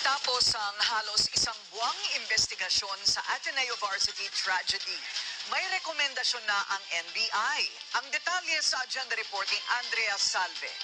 Matapos ang halos isang buwang investigasyon sa Ateneo Varsity tragedy, may rekomendasyon na ang NBI. Ang detalye sa agenda reporting Andrea Salve.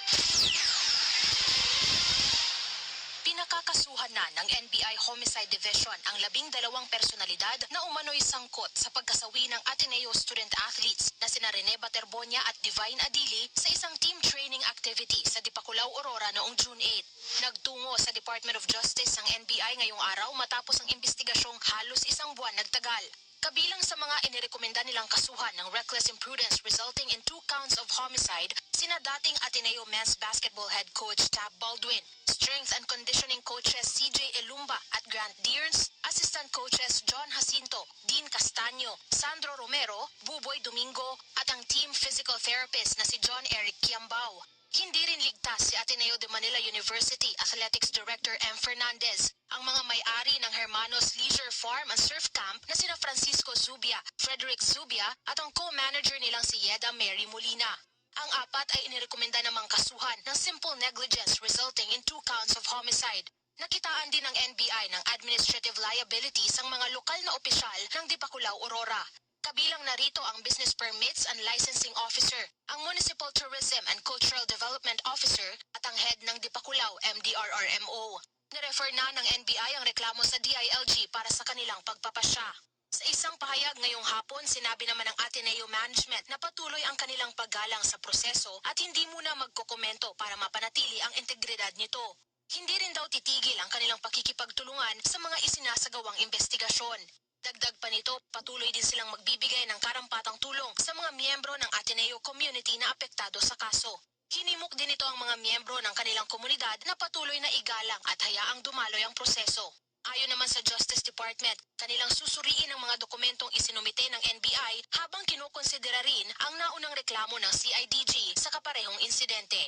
Pinakakasuhan na ng NBI Homicide Division ang 12 personalidad na umano'y sangkot sa pagkasawi ng Ateneo student athletes na sina Rene Baterbonia at Divine Adili sa isang team training activity sa Dipakulaw, Aurora noong June 8. Nagtungo sa Department of Justice ang NBI ngayong araw matapos ang investigasyong halos isang buwan nagtagal. Kabilang sa mga inirekomenda nilang kasuhan ng reckless imprudence resulting in 2 counts of homicide, sina dating Ateneo men's basketball head coach Tab Baldwin, strength and conditioning coaches CJ Elumba at Grant Dearns, assistant coaches John Jacinto, Dean Castaño, Sandro Romero, Buboy Domingo at ang team physical therapist na si John Eric Kiambao. Hindi rin ligtas si Ateneo de Manila University Athletics Director M. Fernandez, ang mga may-ari ng Hermanos Leisure Farm and Surf Camp na sina Francisco Zubia, Frederick Zubia at ang co-manager nilang si Yeda Mary Molina. Ang apat ay inirekomenda namang kasuhan ng simple negligence resulting in 2 counts of homicide. Nakitaan din ng NBI ng administrative liabilities ang mga lokal na opisyal ng Dipakulaw, Aurora. Kabilang narito ang Business Permits and Licensing Officer, ang Municipal Tourism and Cultural Development Officer at ang head ng Dipakulaw MDRRMO. Nirefer na ng NBI ang reklamo sa DILG para sa kanilang pagpapasya. Sa isang pahayag ngayong hapon, sinabi naman ng Ateneo Management na patuloy ang kanilang paggalang sa proseso at hindi muna magkokomento para mapanatili ang integridad nito. Hindi rin daw titigil ang kanilang pakikipagtulungan sa mga isinasagawang investigasyon. Dagdag pa nito, patuloy din silang magbibigay ng karampatang tulong sa mga miyembro ng Ateneo community na apektado sa kaso. Hinimok din ito ang mga miyembro ng kanilang komunidad na patuloy na igalang at hayaang dumaloy ang proseso. Ayon naman sa Justice Department, kanilang susuriin ang mga dokumentong isinumite ng NBI habang kinukonsidera rin ang naunang reklamo ng CIDG sa kaparehong insidente.